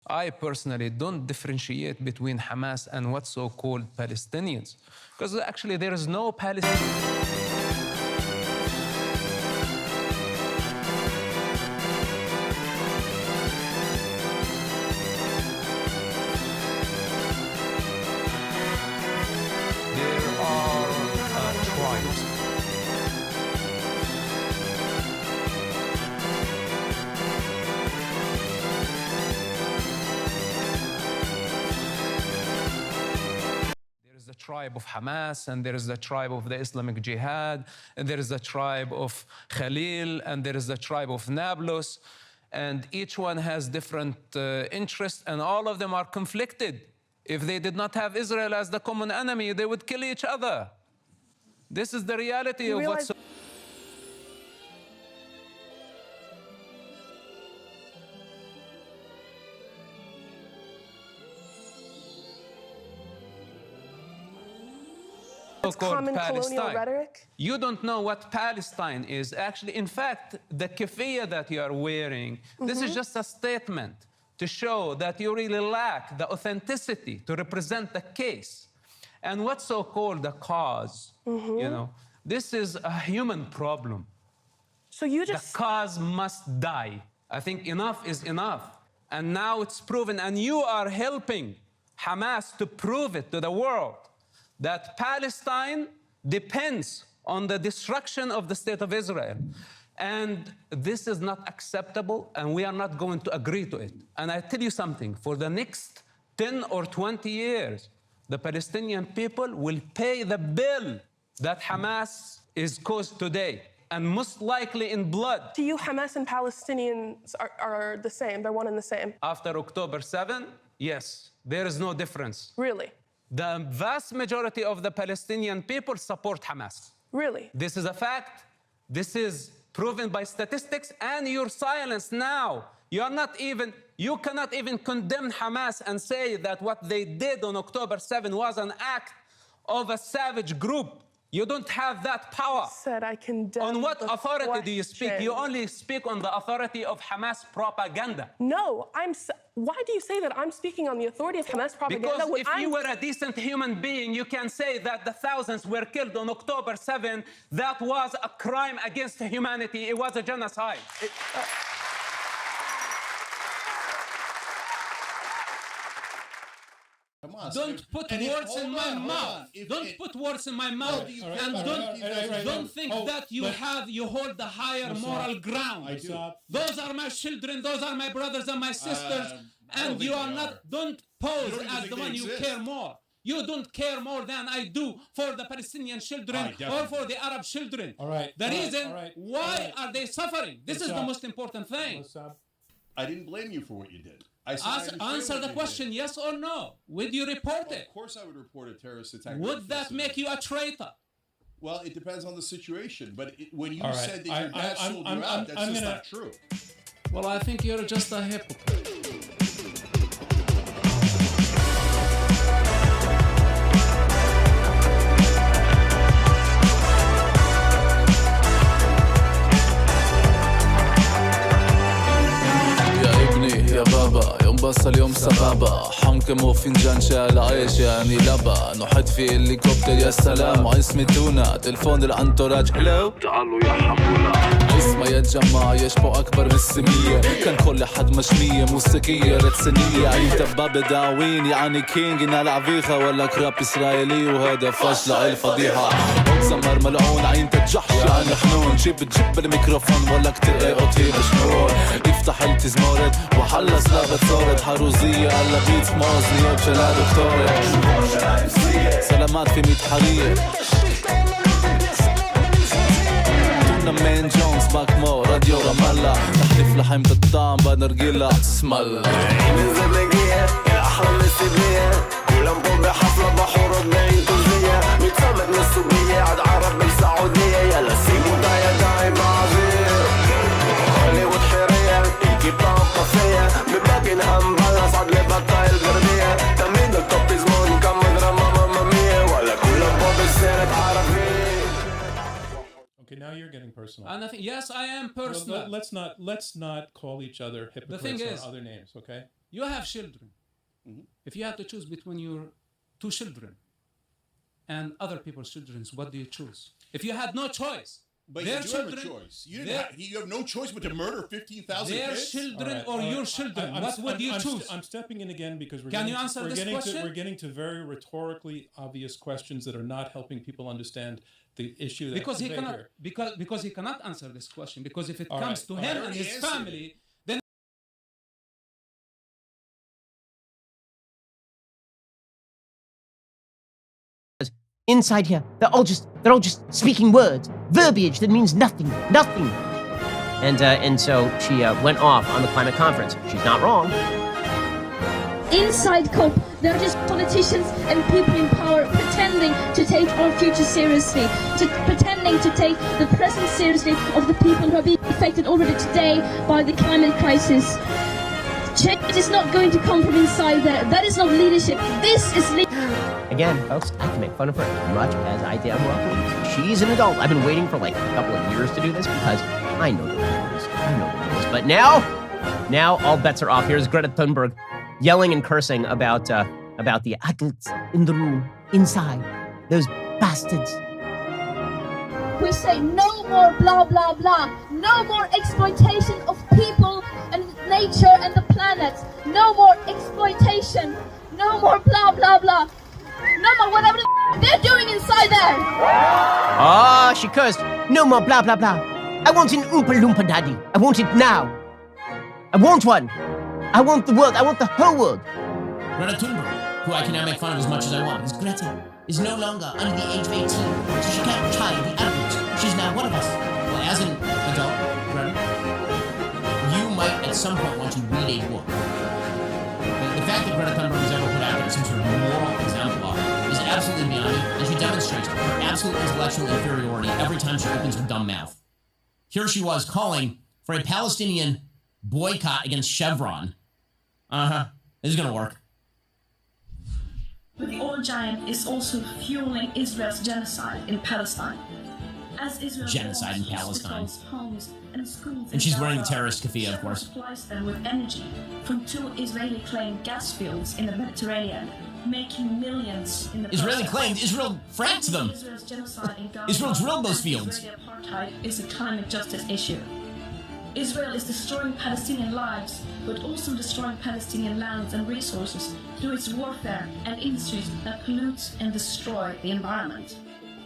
I personally don't differentiate between Hamas and what's so-called Palestinians, because actually there is no Palestinian. The tribe of Hamas, and there is the tribe of the Islamic Jihad, and there is the tribe of Khalil, and there is the tribe of Nablus, and each one has different interests, and all of them are conflicted. If they did not have Israel as the common enemy, they would kill each other. This is the reality of what's... Common colonial rhetoric? You don't know what Palestine is. Actually, in fact, the keffiyeh that you are wearing, this is just a statement to show that you really lack the authenticity to represent the case. And what's so-called the cause, you know, this is a human problem. So you just... The cause must die. I think enough is enough. And now it's proven, and you are helping Hamas to prove it to the world, that Palestine depends on the destruction of the state of Israel. And this is not acceptable, and we are not going to agree to it. And I tell you something, for the next 10 or 20 years, the Palestinian people will pay the bill that Hamas is caused today, and most likely in blood. To you, Hamas and Palestinians are the same, they're one and the same? After October 7, yes, there is no difference. Really? The vast majority of the Palestinian people support Hamas. Really? This is a fact. This is proven by statistics, and your silence now. You cannot even condemn Hamas and say that what they did on October 7 was an act of a savage group. You don't have that power. Said I condemn. On what authority question. do you speak? You only speak on the authority of Hamas propaganda. No, why do you say that I'm speaking on the authority of Hamas propaganda? Because if you were a decent human being, you can say that the thousands were killed on October 7. That was a crime against humanity. It was a genocide. Don't put words in my mouth. Don't put words in my mouth, and don't think that you hold the higher moral ground. Those are my children. Those are my brothers and my sisters, and you are not. Don't pose as the one you care more. You don't care more than I do for the Palestinian children or for the Arab children. The reason why are they suffering? This is the most important thing. I didn't blame you for what you did. Answer the question, yes or no. Would you report it? Of course I would report a terrorist attack. Would that make you a traitor? Well, it depends on the situation. But when you said that your dad sold you out, that's just not true. Well, I think you're just a hypocrite. يا بابا يوم بس اليوم سبابة حمكم وفنجان شاي على عيش يعني لبا نحط في هليكوبتر يا سلام واسمي تونا تلفون الانتوراج هلو تعالوا يا حمولا اسمه يتجمع يشبه أكبر من السمية كان كل حد مشمية موسيقية رتسنية عين دبابة داوين يعني كينج نلعب فيها ولا كراب إسرائيلي وهذا فشل الفضيحة زمر ملعون عين تتجحش يعني حنون جيب الميكروفون ولا كتير ايقوتي مجنون يفتح التزمورد وحلص لابد صورد حروزية على بيت موزني وبشلا دكتورة سلامات في 100 حرية تونا مين جونز باكمو راديو رام الله نحلف لحيمة الطعم بنرجيلة اسم الله عين الزبلقية يا أحرى من السبلية كلهم فوق بحفلة بحورة بين تزلية متفمت من السوقية عاد عرب بالسعودية يلا سيبو دايا داي معذير هوليوود حرية الكيبا وقفية بباكنهام بلس عاد لبطاي الغربية تمرين التوب زمون كم دراما مامامية ولا كلهم فوق السيرة عربية. Okay, now you're getting personal. Yes, I am personal. Let's not call each other hypocrites or other names, okay? You have children. If you have to choose between your 2 children and other people's children, what do you choose? If you had no choice, but you do have a choice. You have no choice but to murder 15,000 their kids. children or your children. What would you choose? I'm stepping in again because we're Can you answer this question? We're getting to very rhetorically obvious questions that are not helping people understand the issue. Because he cannot. Because he cannot answer this question. Because if it comes to him and his family, then. Inside here, they're all just speaking words, verbiage that means nothing. And so she went off on the climate conference. She's not wrong. Inside COP, they're just politicians and people in power pretending to take our future seriously, pretending to take the present seriously of the people who are being affected already today by the climate crisis. Change is not going to come from inside there. That is not leadership. This is leadership. Again, folks, I can make fun of her as much as I damn well please. She's an adult. I've been waiting for like a couple of years to do this because I know the rules. But now all bets are off. Here's Greta Thunberg yelling and cursing about the adults in the room, inside, those bastards. We say no more blah blah blah, no more exploitation of people and nature and the planet, no more exploitation, no more blah blah blah, no more whatever they're doing inside there. Ah, she cursed. No more blah blah blah. I want an Oompa Loompa daddy. I want it now. I want one. I want the world. I want the whole world. Greta Thunberg, who I can now make fun of as much as I want, because Greta is no longer under the age of 18, so she can't try the adult. She's now one of us. Well, as an adult, Greta, you might at some point want to read a book. The fact that Greta Thunberg was ever put out there some sort of moral exemplar is absolutely beyond me, and she demonstrates her absolute intellectual inferiority every time she opens her dumb mouth. Here she was calling for a Palestinian boycott against Chevron. This is gonna work. But the oil giant is also fueling Israel's genocide in Palestine. As Israel Genocide in Palestine. Homes and schools and she's wearing the terrorist keffiyeh, of course. Supplies them with energy from 2 Israeli-claimed gas fields in the Mediterranean, making millions in the Israeli process. claimed Israel franked them. Israel's genocide in Gaza Israel drilled those fields. Israeli apartheid is a climate justice issue. Israel is destroying Palestinian lives, but also destroying Palestinian lands and resources through its warfare and industries that pollute and destroy the environment.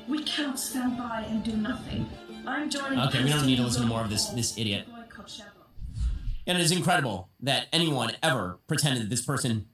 We cannot stand by and do nothing. I'm joining. Okay, we don't need to listen to more of this idiot. And it is incredible that anyone ever pretended that this person